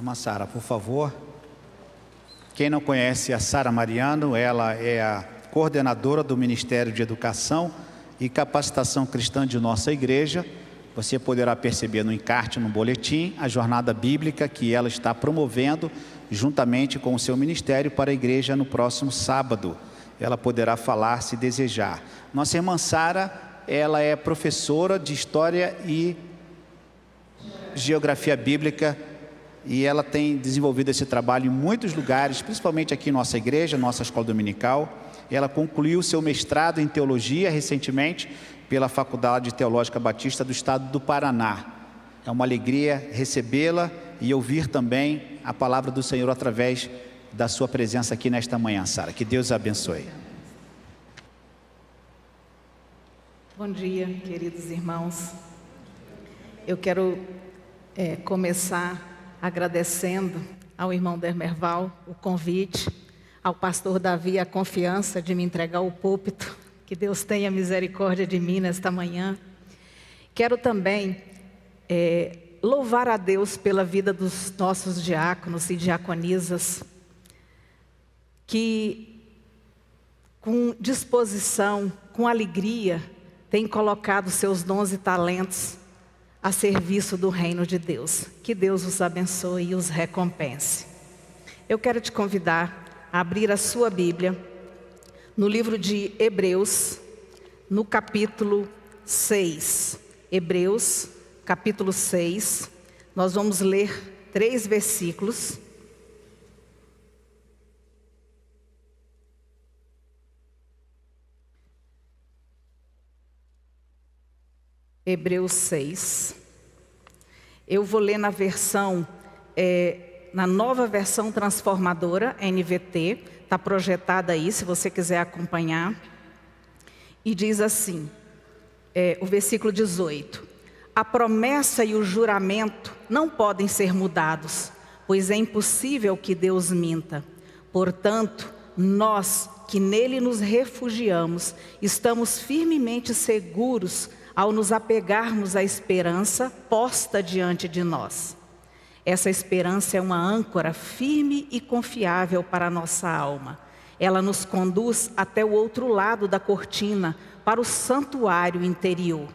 Irmã Sara, por favor. Quem não conhece a Sara Mariano, ela é a coordenadora do Ministério de Educação e Capacitação Cristã de nossa igreja. Você poderá perceber no encarte, no boletim, a jornada bíblica que ela está promovendo juntamente com o seu ministério para a igreja no próximo sábado. Ela poderá falar se desejar. Nossa irmã Sara, ela é professora de História e Geografia Bíblica e ela tem desenvolvido esse trabalho em muitos lugares, principalmente aqui em nossa igreja, nossa escola dominical. Ela concluiu seu mestrado em Teologia recentemente pela Faculdade Teológica Batista do Estado do Paraná. É uma alegria recebê-la e ouvir também a palavra do Senhor através da sua presença aqui nesta manhã, Sara. Que Deus a abençoe. Bom dia, queridos irmãos. Eu quero começar agradecendo ao irmão Dermerval o convite, ao pastor Davi a confiança de me entregar o púlpito. Que Deus tenha misericórdia de mim nesta manhã. Quero também louvar a Deus pela vida dos nossos diáconos e diaconisas, que com disposição, com alegria, têm colocado seus dons e talentos a serviço do reino de Deus. Que Deus os abençoe e os recompense. Eu quero te convidar a abrir a sua Bíblia no livro de Hebreus, no capítulo 6. Hebreus, capítulo 6. Nós vamos ler 3 versículos. Hebreus 6. Eu vou ler na versão, na nova versão transformadora, NVT, está projetada aí, se você quiser acompanhar. E diz assim, o versículo 18. A promessa e o juramento não podem ser mudados, pois é impossível que Deus minta. Portanto, nós que nele nos refugiamos, estamos firmemente seguros ao nos apegarmos à esperança posta diante de nós. Essa esperança é uma âncora firme e confiável para a nossa alma. Ela nos conduz até o outro lado da cortina, para o santuário interior.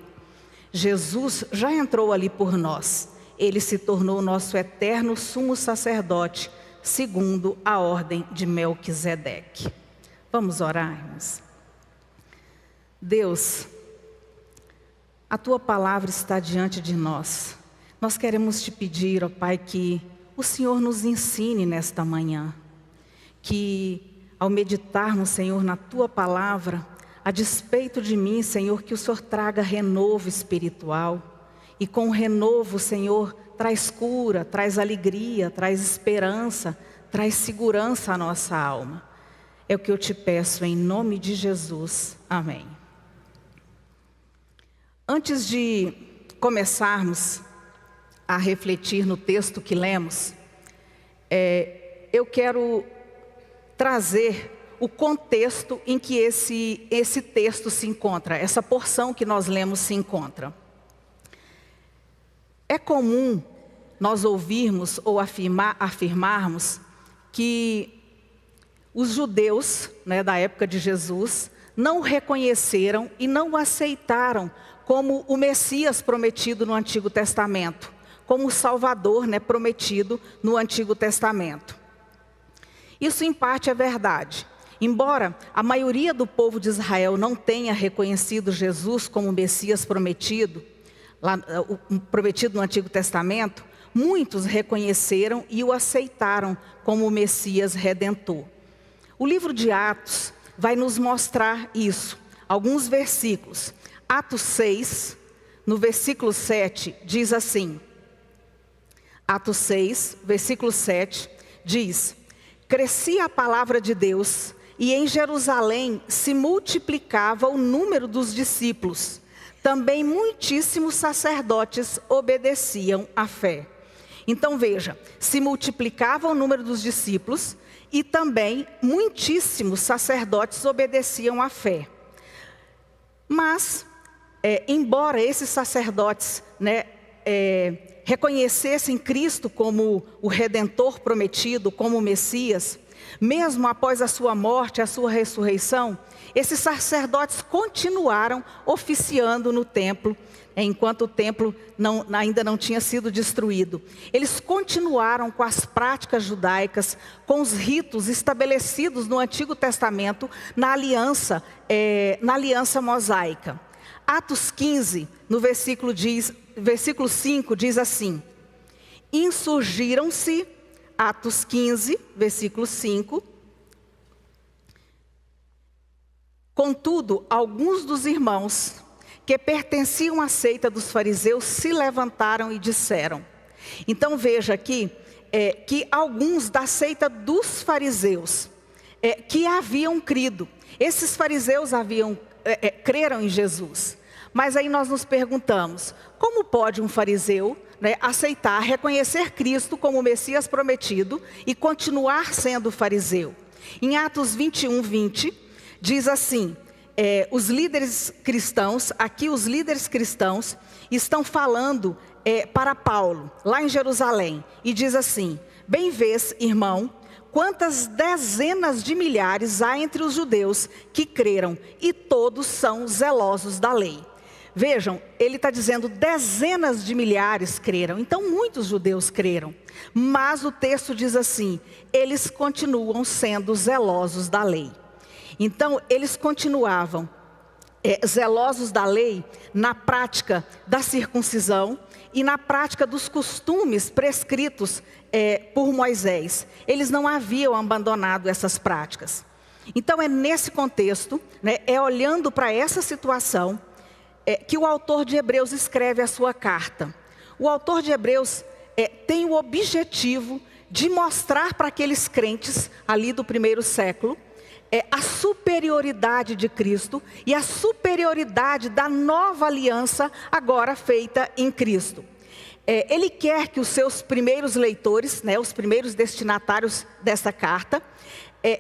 Jesus já entrou ali por nós. Ele se tornou nosso eterno sumo sacerdote, segundo a ordem de Melquisedeque. Vamos orar, irmãos? Deus, a Tua palavra está diante de nós. Nós queremos Te pedir, ó Pai, que o Senhor nos ensine nesta manhã. Que ao meditarmos, Senhor, na Tua palavra, a despeito de mim, Senhor, que o Senhor traga renovo espiritual. E com o renovo, Senhor, traz cura, traz alegria, traz esperança, traz segurança à nossa alma. É o que eu Te peço em nome de Jesus. Amém. Antes de começarmos a refletir no texto que lemos, eu quero trazer o contexto em que esse texto se encontra, essa porção que nós lemos se encontra. É comum nós ouvirmos ou afirmarmos que os judeus, da época de Jesus, não reconheceram e não aceitaram como o Messias prometido no Antigo Testamento, como o Salvador, prometido no Antigo Testamento. Isso em parte é verdade. Embora a maioria do povo de Israel não tenha reconhecido Jesus como o Messias prometido, prometido no Antigo Testamento, muitos reconheceram e o aceitaram como o Messias Redentor. O livro de Atos vai nos mostrar isso. Alguns versículos. Atos 6, no versículo 7, diz assim. Atos 6, versículo 7, diz: crescia a palavra de Deus e em Jerusalém se multiplicava o número dos discípulos. Também muitíssimos sacerdotes obedeciam à fé. Então veja, se multiplicava o número dos discípulos e também muitíssimos sacerdotes obedeciam à fé. Mas, embora esses sacerdotes reconhecessem Cristo como o Redentor prometido, como o Messias, mesmo após a sua morte, a sua ressurreição, esses sacerdotes continuaram oficiando no templo, enquanto o templo ainda não tinha sido destruído. Eles continuaram com as práticas judaicas, com os ritos estabelecidos no Antigo Testamento, na aliança mosaica. Atos 15, no versículo 5, diz assim: insurgiram-se, Atos 15, versículo 5, contudo, alguns dos irmãos que pertenciam à seita dos fariseus se levantaram e disseram. Então veja aqui que alguns da seita dos fariseus que haviam crido, esses fariseus creram em Jesus. Mas aí nós nos perguntamos, como pode um fariseu aceitar, reconhecer Cristo como o Messias prometido e continuar sendo fariseu? Em Atos 21, 20, diz assim: os líderes cristãos estão falando para Paulo, lá em Jerusalém, e diz assim: bem vês, irmão, quantas dezenas de milhares há entre os judeus que creram, e todos são zelosos da lei. Vejam, ele está dizendo dezenas de milhares creram, então muitos judeus creram. Mas o texto diz assim: eles continuam sendo zelosos da lei. Então, eles continuavam zelosos da lei na prática da circuncisão e na prática dos costumes prescritos por Moisés. Eles não haviam abandonado essas práticas. Então, é nesse contexto, olhando para essa situação, que o autor de Hebreus escreve a sua carta. O autor de Hebreus tem o objetivo de mostrar para aqueles crentes ali do primeiro século a superioridade de Cristo e a superioridade da nova aliança agora feita em Cristo. Ele quer que os seus primeiros leitores, os primeiros destinatários dessa carta,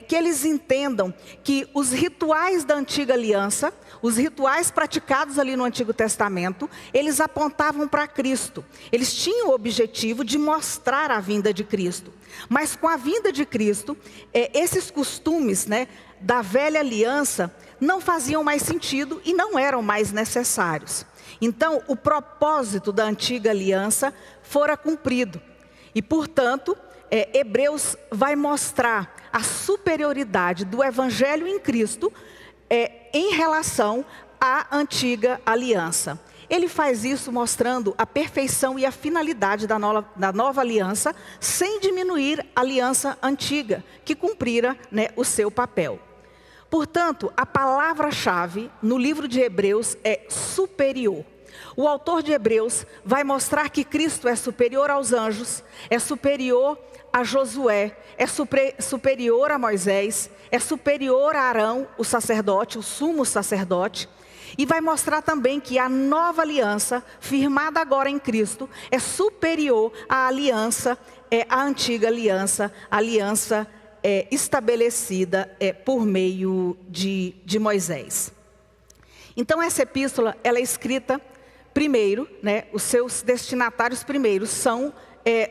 que eles entendam que os rituais da antiga aliança, os rituais praticados ali no Antigo Testamento, eles apontavam para Cristo. Eles tinham o objetivo de mostrar a vinda de Cristo. Mas com a vinda de Cristo, esses costumes da velha aliança não faziam mais sentido e não eram mais necessários. Então, o propósito da antiga aliança fora cumprido. E, portanto, Hebreus vai mostrar a superioridade do Evangelho em Cristo em relação à antiga aliança. Ele faz isso mostrando a perfeição e a finalidade da nova aliança, sem diminuir a aliança antiga, que cumprira o seu papel. Portanto, a palavra-chave no livro de Hebreus é superior. O autor de Hebreus vai mostrar que Cristo é superior aos anjos, é superior a Josué, é superior a Moisés, é superior a Arão, o sacerdote, o sumo sacerdote. E vai mostrar também que a nova aliança, firmada agora em Cristo, é superior à aliança, à antiga aliança, a aliança estabelecida por meio de Moisés. Então essa epístola, ela é escrita primeiro, os seus destinatários primeiros são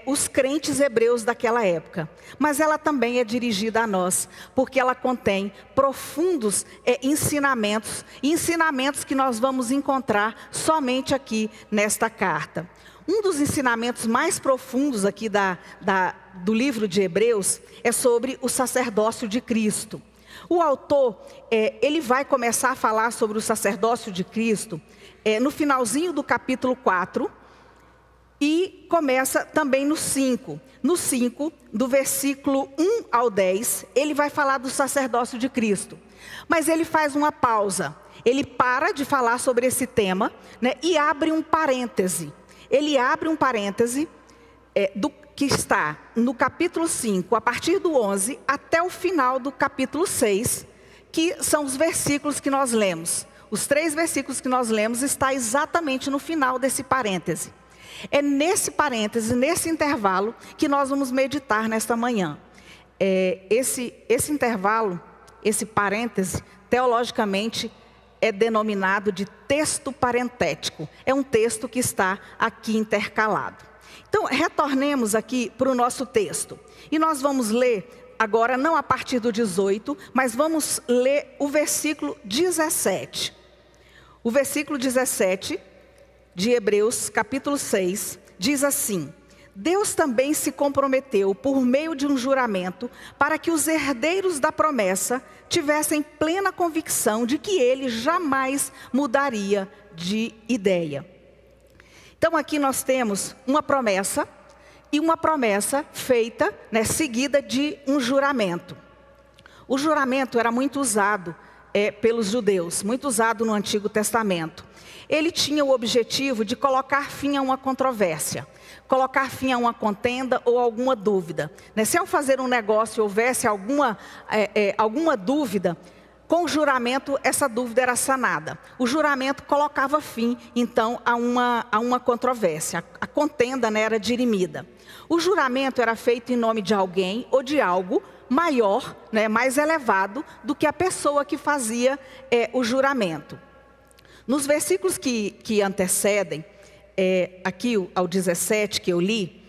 os crentes hebreus daquela época. Mas ela também é dirigida a nós, porque ela contém profundos ensinamentos que nós vamos encontrar somente aqui nesta carta. Um dos ensinamentos mais profundos aqui do livro de Hebreus é sobre o sacerdócio de Cristo. O autor, ele vai começar a falar sobre o sacerdócio de Cristo no finalzinho do capítulo 4 e começa também no 5. No 5, do versículo 1 ao 10, ele vai falar do sacerdócio de Cristo. Mas ele faz uma pausa. Ele para de falar sobre esse tema e abre um parêntese. Ele abre um parêntese que está no capítulo 5, a partir do 11 até o final do capítulo 6, que são os versículos que nós lemos. Os 3 versículos que nós lemos está exatamente no final desse parêntese. É nesse parêntese, nesse intervalo, que nós vamos meditar nesta manhã. Esse intervalo, esse parêntese, teologicamente, é denominado de texto parentético. É um texto que está aqui intercalado. Então, retornemos aqui para o nosso texto. E nós vamos ler agora, não a partir do 18, mas vamos ler o versículo 17. O versículo 17 de Hebreus, capítulo 6, diz assim: Deus também se comprometeu por meio de um juramento para que os herdeiros da promessa tivessem plena convicção de que ele jamais mudaria de ideia. Então aqui nós temos uma promessa e uma promessa feita, seguida de um juramento. O juramento era muito usado pelos judeus, muito usado no Antigo Testamento. Ele tinha o objetivo de colocar fim a uma controvérsia, colocar fim a uma contenda ou alguma dúvida. Se ao fazer um negócio houvesse alguma dúvida, com o juramento essa dúvida era sanada. O juramento colocava fim, então, a uma controvérsia. A contenda era dirimida. O juramento era feito em nome de alguém ou de algo maior, mais elevado do que a pessoa que fazia o juramento. Nos versículos que antecedem, aqui ao 17 que eu li,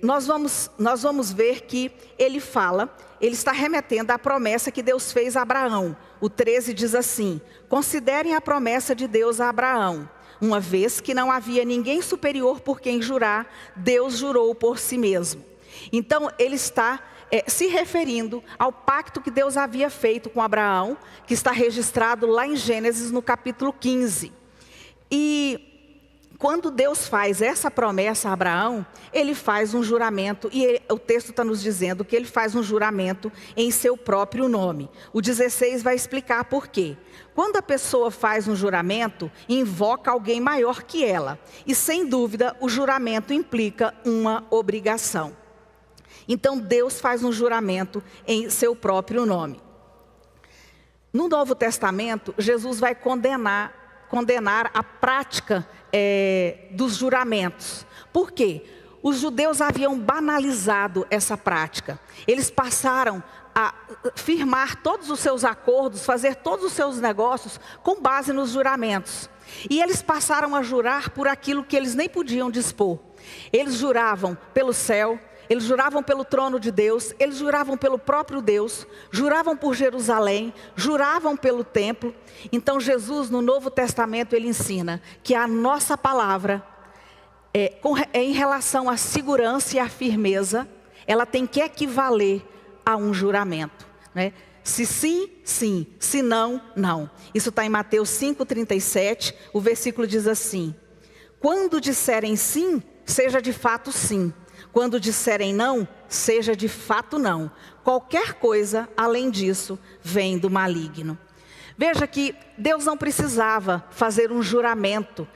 nós vamos ver que ele está remetendo à promessa que Deus fez a Abraão. O 13 diz assim: considerem a promessa de Deus a Abraão. Uma vez que não havia ninguém superior por quem jurar, Deus jurou por si mesmo. Então ele está se referindo ao pacto que Deus havia feito com Abraão, que está registrado lá em Gênesis no capítulo 15. E quando Deus faz essa promessa a Abraão, ele faz um juramento, e o texto está nos dizendo que ele faz um juramento em seu próprio nome. O 16 vai explicar por quê. Quando a pessoa faz um juramento, invoca alguém maior que ela, e sem dúvida o juramento implica uma obrigação. Então Deus faz um juramento em seu próprio nome. No Novo Testamento, Jesus vai condenar a prática dos juramentos. Por quê? Os judeus haviam banalizado essa prática. Eles passaram a firmar todos os seus acordos, fazer todos os seus negócios com base nos juramentos. E eles passaram a jurar por aquilo que eles nem podiam dispor. Eles juravam pelo céu, eles juravam pelo trono de Deus, eles juravam pelo próprio Deus, juravam por Jerusalém, juravam pelo templo. Então Jesus, no Novo Testamento, ele ensina que a nossa palavra, em relação à segurança e à firmeza, ela tem que equivaler a um juramento. Se sim, sim, se não, não. Isso está em Mateus 5,37, o versículo diz assim: quando disserem sim, seja de fato sim. Quando disserem não, seja de fato não. Qualquer coisa além disso vem do maligno. Veja que Deus não precisava fazer um juramento,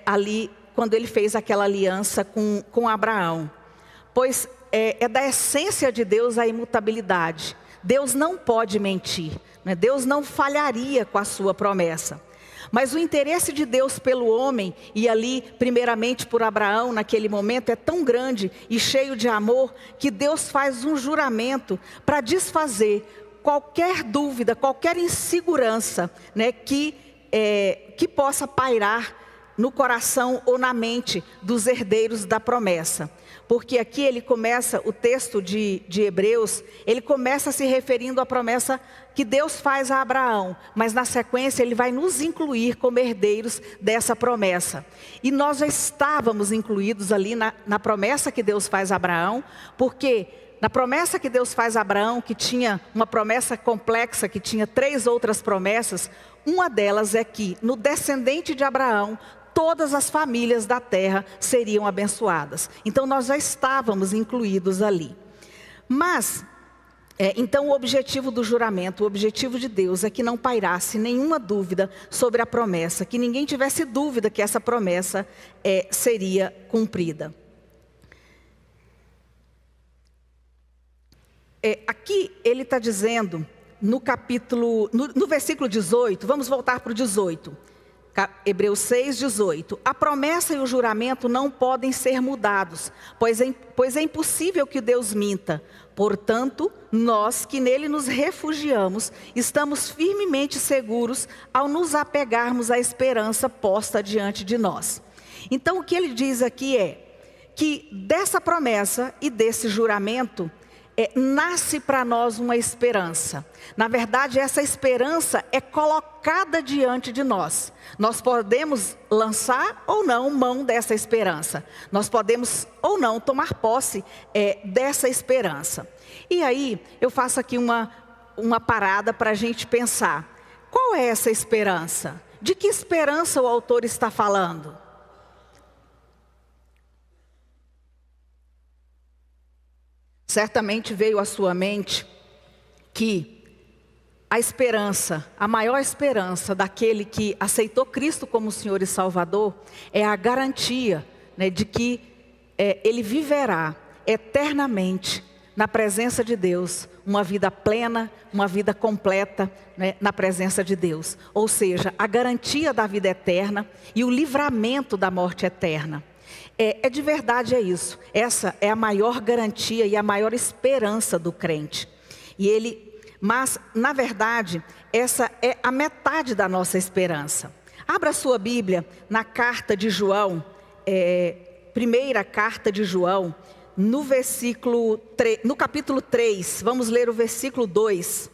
ali quando ele fez aquela aliança com Abraão. Pois é da essência de Deus a imutabilidade. Deus não pode mentir, Deus não falharia com a sua promessa. Mas o interesse de Deus pelo homem, e ali primeiramente por Abraão naquele momento, é tão grande e cheio de amor, que Deus faz um juramento para desfazer qualquer dúvida, qualquer insegurança, que possa pairar no coração ou na mente dos herdeiros da promessa. Porque aqui ele começa, o texto de Hebreus, ele começa se referindo à promessa que Deus faz a Abraão, mas na sequência ele vai nos incluir como herdeiros dessa promessa. E nós já estávamos incluídos ali na promessa que Deus faz a Abraão, porque na promessa que Deus faz a Abraão, que tinha uma promessa complexa, que tinha 3 outras promessas, uma delas é que no descendente de Abraão, todas as famílias da terra seriam abençoadas. Então nós já estávamos incluídos ali. Mas, então o objetivo do juramento, o objetivo de Deus é que não pairasse nenhuma dúvida sobre a promessa, que ninguém tivesse dúvida que essa promessa seria cumprida. Aqui ele está dizendo, no versículo 18, vamos voltar para o 18. Hebreus 6:18. A promessa e o juramento não podem ser mudados, pois é impossível que Deus minta. Portanto, nós que nele nos refugiamos, estamos firmemente seguros ao nos apegarmos à esperança posta diante de nós. Então, o que ele diz aqui é que dessa promessa e desse juramento, nasce para nós uma esperança. Na verdade, essa esperança é colocada diante de nós. Nós podemos lançar ou não mão dessa esperança. Nós podemos ou não tomar posse dessa esperança. E aí, eu faço aqui uma parada para a gente pensar. Qual é essa esperança? De que esperança o autor está falando? Certamente veio à sua mente que a esperança, a maior esperança daquele que aceitou Cristo como Senhor e Salvador, é a garantia, né, de que ele viverá eternamente na presença de Deus, uma vida plena, uma vida completa, né, na presença de Deus. Ou seja, a garantia da vida eterna e o livramento da morte eterna. De verdade é isso. Essa é a maior garantia e a maior esperança do crente. Mas, na verdade, essa é a metade da nossa esperança. Abra sua Bíblia na carta de João, primeira carta de João, no capítulo 3, vamos ler o versículo 2.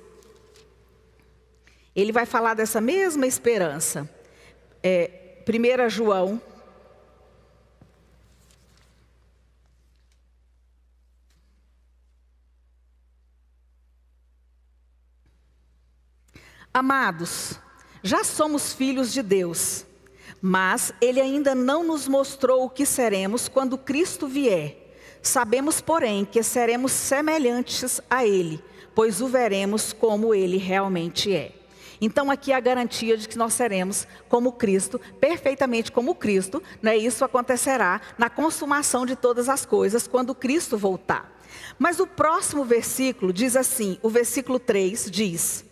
Ele vai falar dessa mesma esperança. 1 João. Amados, já somos filhos de Deus, mas Ele ainda não nos mostrou o que seremos quando Cristo vier. Sabemos, porém, que seremos semelhantes a Ele, pois o veremos como Ele realmente é. Então aqui a garantia de que nós seremos como Cristo, perfeitamente como Cristo, né? Isso acontecerá na consumação de todas as coisas, quando Cristo voltar. Mas o próximo versículo diz assim, o versículo 3 diz: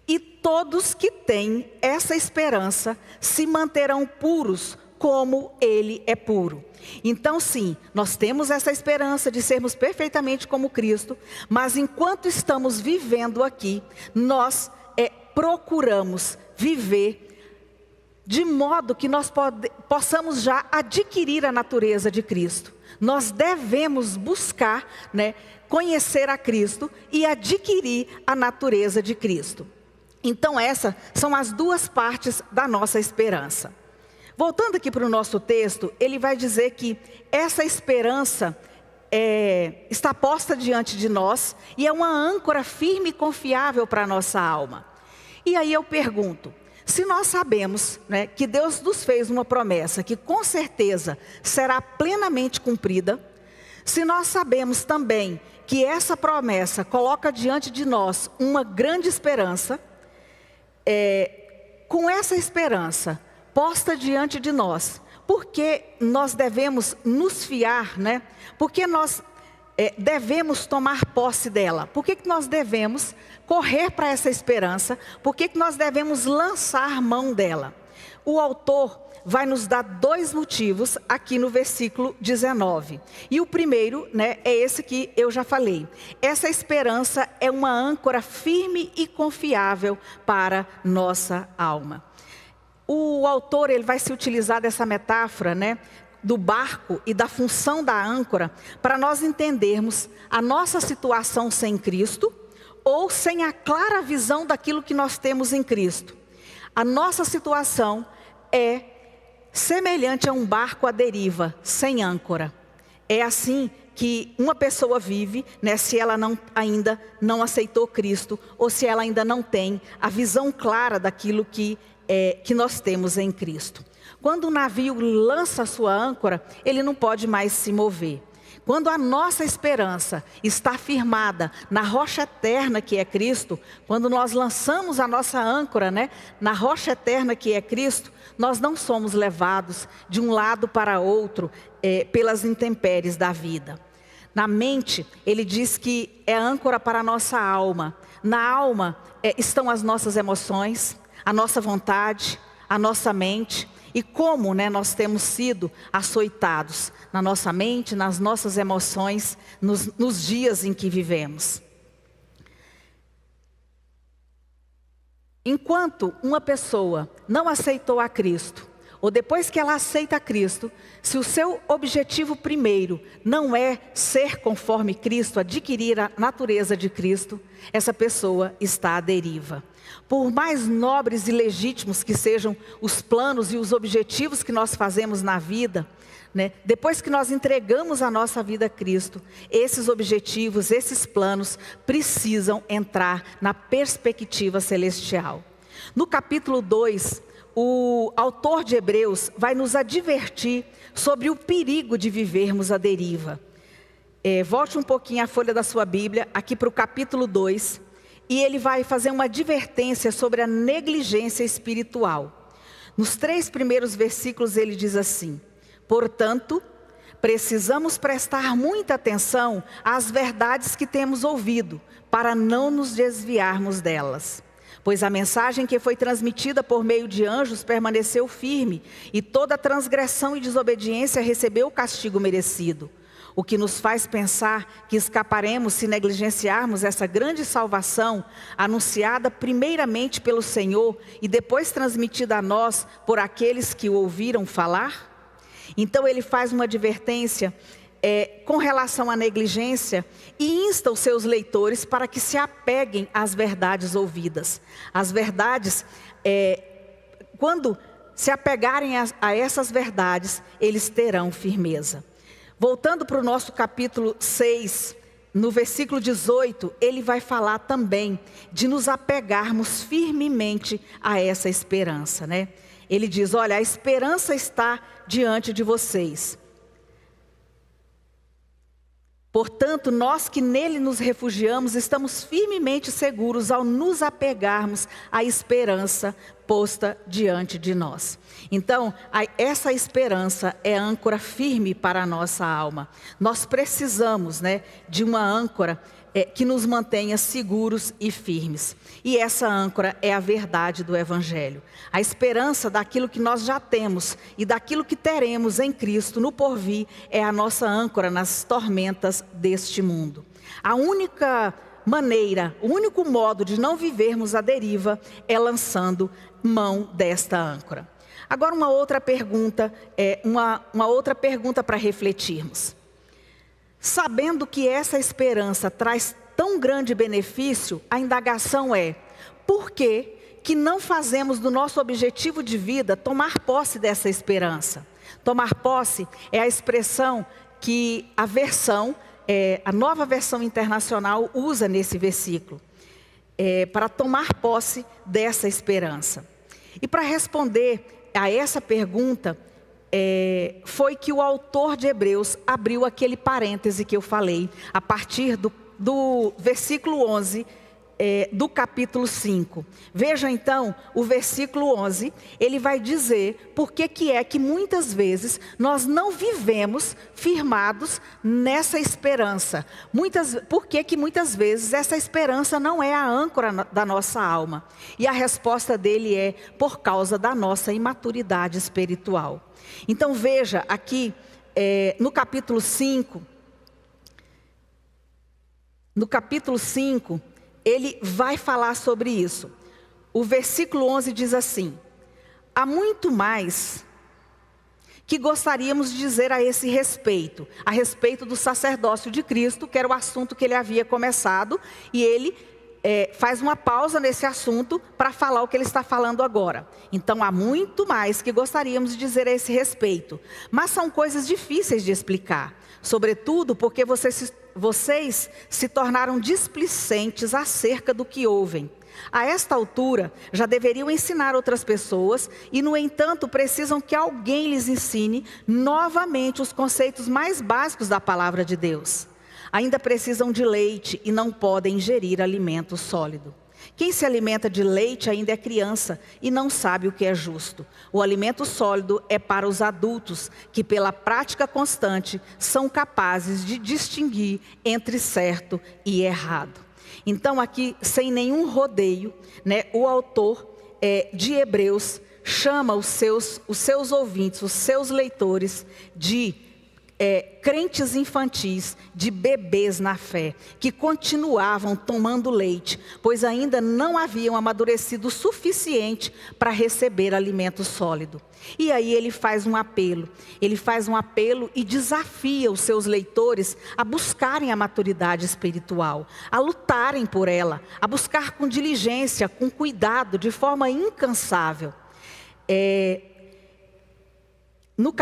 e todos que têm essa esperança se manterão puros como Ele é puro. Então sim, nós temos essa esperança de sermos perfeitamente como Cristo, mas enquanto estamos vivendo aqui, nós procuramos viver de modo que nós possamos já adquirir a natureza de Cristo. Nós devemos buscar, né, conhecer a Cristo e adquirir a natureza de Cristo. Então essas são as duas partes da nossa esperança. Voltando aqui para o nosso texto, ele vai dizer que essa esperança está posta diante de nós e é uma âncora firme e confiável para a nossa alma. E aí eu pergunto, se nós sabemos, né, que Deus nos fez uma promessa que com certeza será plenamente cumprida, se nós sabemos também que essa promessa coloca diante de nós uma grande esperança, com essa esperança posta diante de nós, porque nós devemos nos fiar, né? Porque nós devemos tomar posse dela. Por que nós devemos correr para essa esperança? Por que nós devemos lançar mão dela? O autor vai nos dar dois motivos aqui no versículo 19. E o primeiro, né, é esse que eu já falei. Essa esperança é uma âncora firme e confiável para nossa alma. O autor ele vai se utilizar dessa metáfora, né, do barco e da função da âncora, para nós entendermos a nossa situação sem Cristo ou sem a clara visão daquilo que nós temos em Cristo. A nossa situação é semelhante a um barco à deriva, sem âncora. É assim que uma pessoa vive, né, se ela ainda não aceitou Cristo, ou se ela ainda não tem a visão clara daquilo que nós temos em Cristo. Quando o navio lança a sua âncora, ele não pode mais se mover. Quando a nossa esperança está firmada na rocha eterna que é Cristo, quando nós lançamos a nossa âncora, né, na rocha eterna que é Cristo, nós não somos levados de um lado para outro pelas intempéries da vida. Na mente, ele diz que é âncora para a nossa alma. Na alma estão as nossas emoções, a nossa vontade, a nossa mente e como, nós temos sido açoitados na nossa mente, nas nossas emoções, nos dias em que vivemos. Enquanto uma pessoa não aceitou a Cristo, ou depois que ela aceita Cristo, se o seu objetivo primeiro não é ser conforme Cristo, adquirir a natureza de Cristo, essa pessoa está à deriva. Por mais nobres e legítimos que sejam os planos e os objetivos que nós fazemos na vida, depois que nós entregamos a nossa vida a Cristo, esses objetivos, esses planos precisam entrar na perspectiva celestial. No capítulo 2, o autor de Hebreus vai nos advertir sobre o perigo de vivermos à deriva. Volte um pouquinho a folha da sua Bíblia, aqui para o capítulo 2, e ele vai fazer uma advertência sobre a negligência espiritual. Nos 3 primeiros versículos ele diz assim: portanto, precisamos prestar muita atenção às verdades que temos ouvido, para não nos desviarmos delas. Pois a mensagem que foi transmitida por meio de anjos permaneceu firme, e toda transgressão e desobediência recebeu o castigo merecido. O que nos faz pensar que escaparemos se negligenciarmos essa grande salvação, anunciada primeiramente pelo Senhor e depois transmitida a nós por aqueles que o ouviram falar? Então ele faz uma advertência com relação à negligência e insta os seus leitores para que se apeguem às verdades ouvidas. As verdades, quando se apegarem a essas verdades, eles terão firmeza. Voltando para o nosso capítulo 6, no versículo 18, ele vai falar também de nos apegarmos firmemente a essa esperança, Ele diz: olha, a esperança está diante de vocês. Portanto, nós que nele nos refugiamos, estamos firmemente seguros ao nos apegarmos à esperança posta diante de nós. Então, essa esperança é âncora firme para a nossa alma. Nós precisamos, de uma âncora que nos mantenha seguros e firmes. E essa âncora é a verdade do Evangelho. A esperança daquilo que nós já temos e daquilo que teremos em Cristo no porvir é a nossa âncora nas tormentas deste mundo. A única maneira, o único modo de não vivermos à deriva é lançando mão desta âncora. Agora uma outra pergunta, uma outra pergunta para refletirmos. Sabendo que essa esperança traz tão grande benefício, a indagação é: por que não fazemos do nosso objetivo de vida tomar posse dessa esperança? Tomar posse é a expressão que a nova versão internacional usa nesse versículo, para tomar posse dessa esperança. E para responder a essa pergunta, foi que o autor de Hebreus abriu aquele parêntese que eu falei, a partir do versículo 11, do capítulo 5. Veja então, o versículo 11, ele vai dizer por que é que muitas vezes nós não vivemos firmados nessa esperança. Por que muitas vezes essa esperança não é a âncora da nossa alma? E a resposta dele é: por causa da nossa imaturidade espiritual. Então veja aqui, no capítulo 5, ele vai falar sobre isso. O versículo 11 diz assim: há muito mais que gostaríamos de dizer a esse respeito, a respeito do sacerdócio de Cristo, que era o assunto que ele havia começado, e ele faz uma pausa nesse assunto para falar o que ele está falando agora. Então há muito mais que gostaríamos de dizer a esse respeito, mas são coisas difíceis de explicar, sobretudo porque vocês se tornaram displicentes acerca do que ouvem. A esta altura, já deveriam ensinar outras pessoas e, no entanto, precisam que alguém lhes ensine novamente os conceitos mais básicos da palavra de Deus. Ainda precisam de leite e não podem ingerir alimento sólido. Quem se alimenta de leite ainda é criança e não sabe o que é justo. O alimento sólido é para os adultos, que pela prática constante são capazes de distinguir entre certo e errado. Então aqui, sem nenhum rodeio, o autor de Hebreus chama os seus ouvintes, os seus leitores de crentes infantis, de bebês na fé, que continuavam tomando leite, pois ainda não haviam amadurecido o suficiente para receber alimento sólido. E aí ele faz um apelo e desafia os seus leitores a buscarem a maturidade espiritual, a lutarem por ela, a buscar com diligência, com cuidado, de forma incansável. No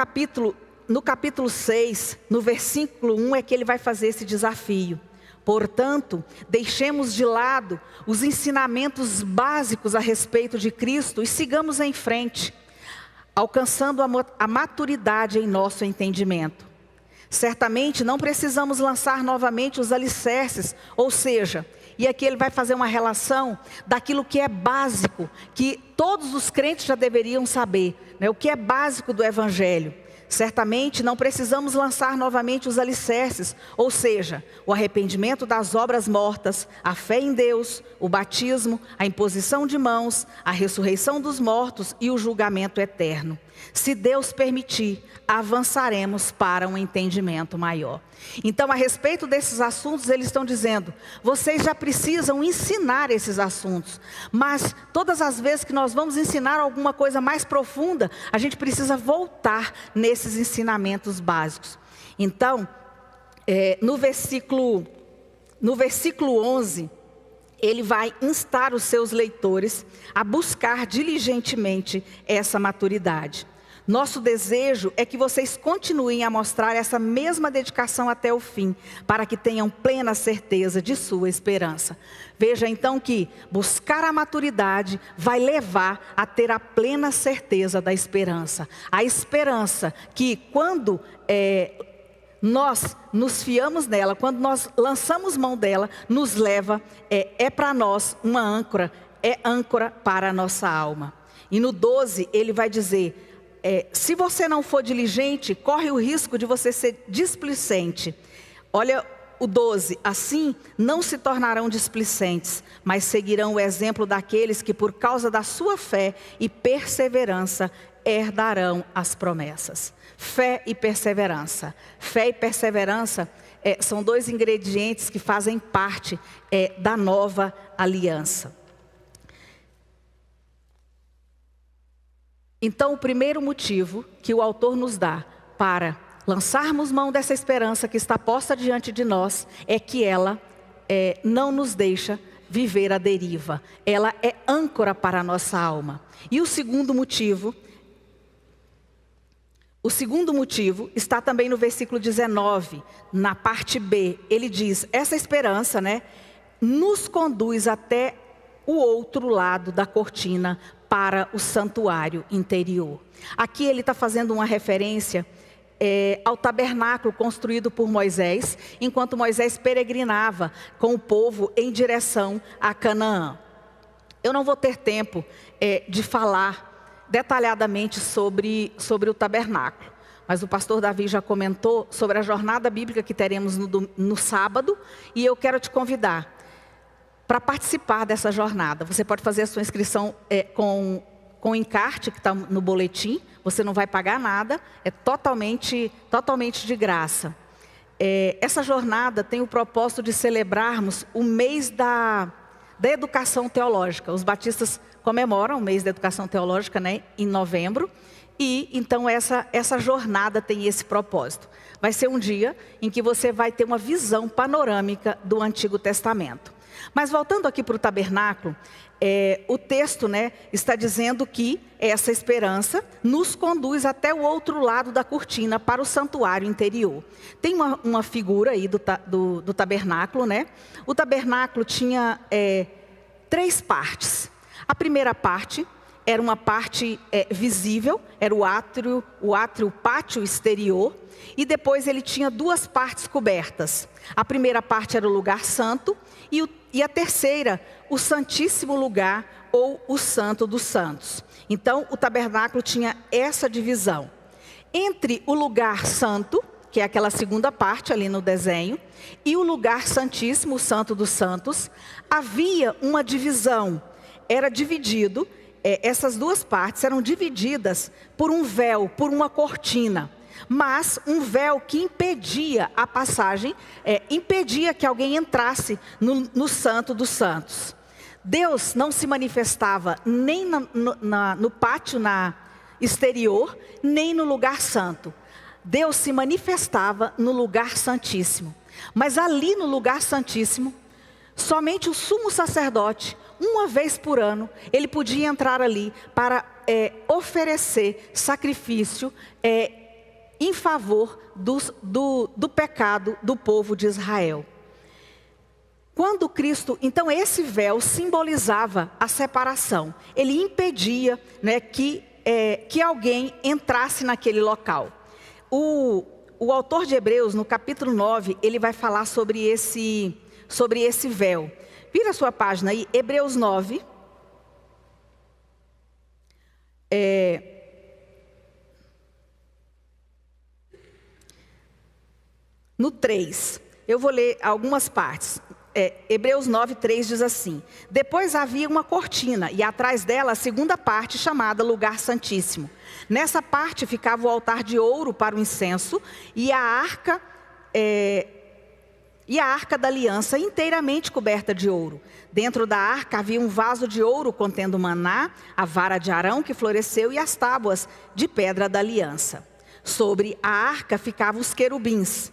capítulo 6, no versículo 1, é que ele vai fazer esse desafio. Portanto, deixemos de lado os ensinamentos básicos a respeito de Cristo e sigamos em frente, alcançando a maturidade em nosso entendimento. Certamente não precisamos lançar novamente os alicerces, ou seja, e aqui ele vai fazer uma relação daquilo que é básico, que todos os crentes já deveriam saber, né? O que é básico do Evangelho. Certamente não precisamos lançar novamente os alicerces, ou seja, o arrependimento das obras mortas, a fé em Deus, o batismo, a imposição de mãos, a ressurreição dos mortos e o julgamento eterno. Se Deus permitir, avançaremos para um entendimento maior. Então, a respeito desses assuntos, eles estão dizendo, vocês já precisam ensinar esses assuntos, mas todas as vezes que nós vamos ensinar alguma coisa mais profunda, a gente precisa voltar nesses ensinamentos básicos. Então, no versículo 11, ele vai instar os seus leitores a buscar diligentemente essa maturidade. Nosso desejo é que vocês continuem a mostrar essa mesma dedicação até o fim, para que tenham plena certeza de sua esperança. Veja então que buscar a maturidade vai levar a ter a plena certeza da esperança. A esperança que quando nós nos fiamos nela, quando nós lançamos mão dela, nos leva, para nós uma âncora, âncora para a nossa alma. E no 12 ele vai dizer, se você não for diligente, corre o risco de você ser displicente. Olha o 12, assim não se tornarão displicentes, mas seguirão o exemplo daqueles que por causa da sua fé e perseverança herdarão as promessas. Fé e perseverança. Fé e perseverança são dois ingredientes que fazem parte da nova aliança. Então, o primeiro motivo que o autor nos dá para lançarmos mão dessa esperança que está posta diante de nós é que ela não nos deixa viver a deriva. Ela é âncora para a nossa alma. E o segundo motivo está também no versículo 19, na parte B. Ele diz, essa esperança, nos conduz até o outro lado da cortina para o santuário interior. Aqui ele está fazendo uma referência ao tabernáculo construído por Moisés, enquanto Moisés peregrinava com o povo em direção a Canaã. Eu não vou ter tempo de falar detalhadamente sobre o tabernáculo, mas o pastor Davi já comentou sobre a jornada bíblica que teremos no sábado, e eu quero te convidar para participar dessa jornada. Você pode fazer a sua inscrição com o encarte que está no boletim. Você não vai pagar nada, é totalmente de graça. Essa jornada tem o propósito de celebrarmos o mês da educação teológica. Os batistas comemoram o mês da educação teológica, em novembro. E então essa jornada tem esse propósito. Vai ser um dia em que você vai ter uma visão panorâmica do Antigo Testamento. Mas voltando aqui para o tabernáculo, o texto está dizendo que essa esperança nos conduz até o outro lado da cortina, para o santuário interior. Tem uma figura aí do tabernáculo, O tabernáculo tinha 3 partes. A primeira parte era uma parte visível, era o átrio, pátio exterior, e depois ele tinha 2 partes cobertas. A primeira parte era o lugar santo, e a terceira, o santíssimo lugar, ou o santo dos santos. Então, o tabernáculo tinha essa divisão. Entre o lugar santo, que é aquela segunda parte ali no desenho, e o lugar santíssimo, o santo dos santos, havia uma divisão. Era dividido essas duas partes eram divididas por um véu, por uma cortina. Mas um véu que impedia a passagem, impedia que alguém entrasse no Santo dos Santos. Deus não se manifestava nem no pátio exterior, nem no lugar santo. Deus se manifestava no lugar santíssimo. Mas ali no lugar santíssimo, somente o sumo sacerdote, uma vez por ano, ele podia entrar ali para oferecer sacrifício em favor do pecado do povo de Israel. Quando Cristo, então esse véu simbolizava a separação. Ele impedia, né, que alguém entrasse naquele local. O autor de Hebreus, no capítulo 9, ele vai falar sobre esse véu. Vira a sua página aí, Hebreus 9. No 3, eu vou ler algumas partes. Hebreus 9, 3 diz assim: depois havia uma cortina, e atrás dela a segunda parte, chamada Lugar Santíssimo. Nessa parte ficava o altar de ouro para o incenso, e a arca da aliança inteiramente coberta de ouro. Dentro da arca havia um vaso de ouro contendo maná, a vara de Arão que floresceu e as tábuas de pedra da aliança. Sobre a arca ficavam os querubins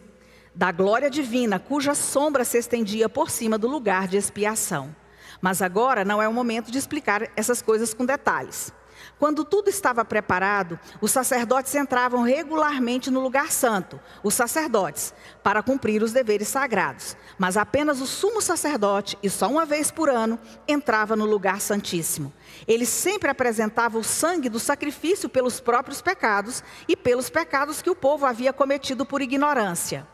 da glória divina, cuja sombra se estendia por cima do lugar de expiação. Mas agora não é o momento de explicar essas coisas com detalhes. Quando tudo estava preparado, os sacerdotes entravam regularmente no lugar santo, os sacerdotes, para cumprir os deveres sagrados. Mas apenas o sumo sacerdote, e só uma vez por ano, entrava no lugar santíssimo. Ele sempre apresentava o sangue do sacrifício pelos próprios pecados e pelos pecados que o povo havia cometido por ignorância.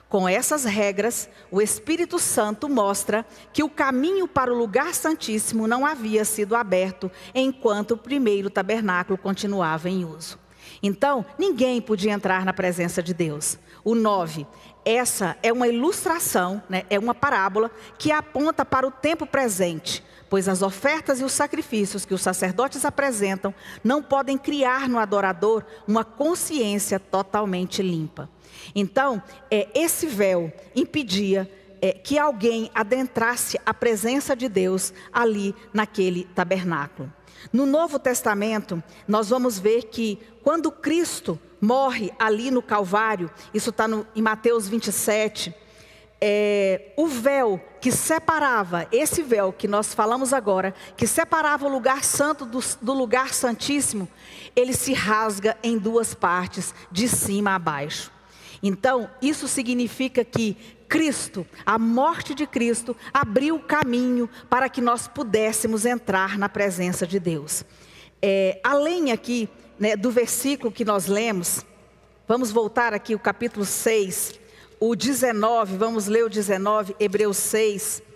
Com essas regras, o Espírito Santo mostra que o caminho para o lugar santíssimo não havia sido aberto enquanto o primeiro tabernáculo continuava em uso. Então, ninguém podia entrar na presença de Deus. O 9, essa é uma ilustração, né, é uma parábola que aponta para o tempo presente, pois as ofertas e os sacrifícios que os sacerdotes apresentam não podem criar no adorador uma consciência totalmente limpa. Então, esse véu impedia que alguém adentrasse a presença de Deus ali naquele tabernáculo. No Novo Testamento, nós vamos ver que quando Cristo morre ali no Calvário, isso está em Mateus 27, o véu que separava, esse véu que nós falamos agora, que separava o lugar santo do lugar santíssimo, ele se rasga em duas partes, de cima a baixo. Então, isso significa que Cristo, a morte de Cristo, abriu o caminho para que nós pudéssemos entrar na presença de Deus. Além aqui, né, do versículo que nós lemos, vamos voltar aqui o capítulo 6, o 19, vamos ler o 19, Hebreus 6.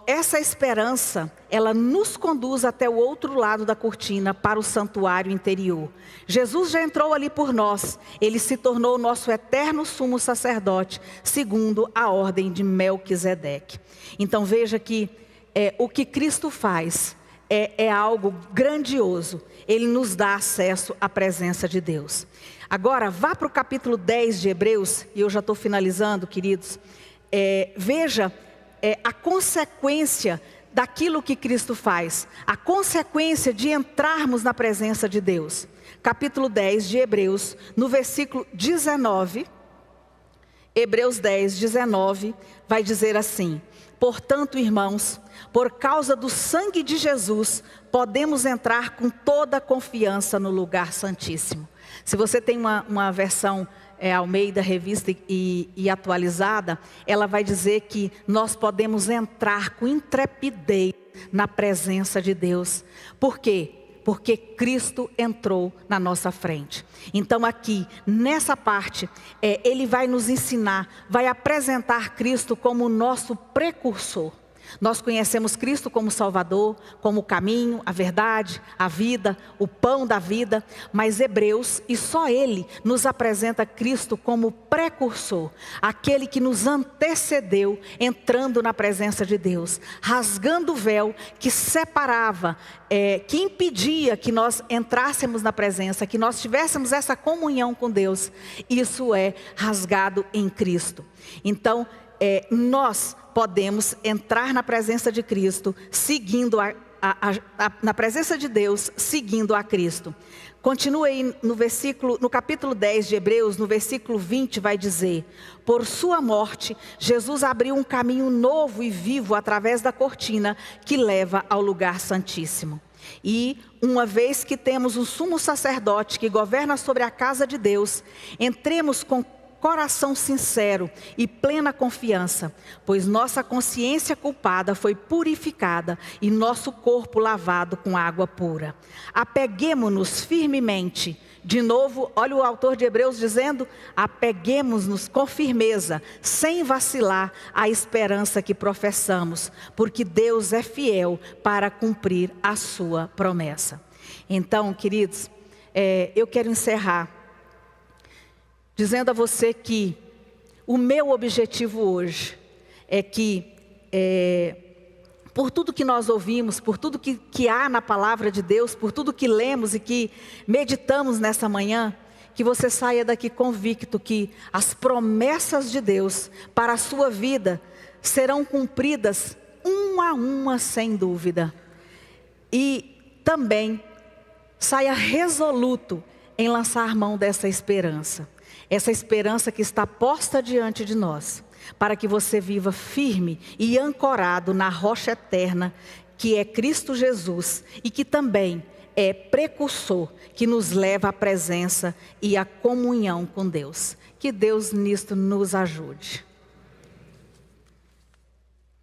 Essa esperança, ela nos conduz até o outro lado da cortina, para o santuário interior. Jesus já entrou ali por nós. Ele se tornou o nosso eterno sumo sacerdote, segundo a ordem de Melquisedeque. Então veja que o que Cristo faz é algo grandioso. Ele nos dá acesso à presença de Deus. Agora, vá para o capítulo 10 de Hebreus, e eu já estou finalizando, queridos. Veja a consequência daquilo que Cristo faz, a consequência de entrarmos na presença de Deus. Capítulo 10 de Hebreus, no versículo 19, Hebreus 10, 19, vai dizer assim: portanto, irmãos, por causa do sangue de Jesus, podemos entrar com toda a confiança no lugar santíssimo. Se você tem uma versão Almeida, revista e atualizada, ela vai dizer que nós podemos entrar com intrepidez na presença de Deus. Por quê? Porque Cristo entrou na nossa frente. Então aqui, nessa parte, Ele vai nos ensinar, vai apresentar Cristo como o nosso precursor. Nós conhecemos Cristo como Salvador, como o caminho, a verdade, a vida, o pão da vida, mas Hebreus, e só Ele, nos apresenta Cristo como precursor, aquele que nos antecedeu entrando na presença de Deus, rasgando o véu que separava, que impedia que nós entrássemos na presença, que nós tivéssemos essa comunhão com Deus. Isso é rasgado em Cristo. Então, nós podemos entrar na presença de Cristo, seguindo na presença de Deus, seguindo a Cristo. Continua aí no capítulo 10 de Hebreus, no versículo 20, vai dizer: por sua morte, Jesus abriu um caminho novo e vivo através da cortina que leva ao lugar santíssimo. E, uma vez que temos um sumo sacerdote que governa sobre a casa de Deus, entremos com coração sincero e plena confiança, pois nossa consciência culpada foi purificada e nosso corpo lavado com água pura. Apeguemo-nos firmemente. De novo, olha o autor de Hebreus dizendo: apeguemo-nos com firmeza, sem vacilar, à esperança que professamos, porque Deus é fiel para cumprir a sua promessa. Então, queridos, eu quero encerrar dizendo a você que o meu objetivo hoje é que, por tudo que nós ouvimos, por tudo que há na palavra de Deus, por tudo que lemos e que meditamos nessa manhã, que você saia daqui convicto que as promessas de Deus para a sua vida serão cumpridas uma a uma, sem dúvida. E também saia resoluto em lançar mão dessa esperança. Essa esperança que está posta diante de nós, para que você viva firme e ancorado na rocha eterna, que é Cristo Jesus, e que também é precursor, que nos leva à presença e à comunhão com Deus. Que Deus nisto nos ajude.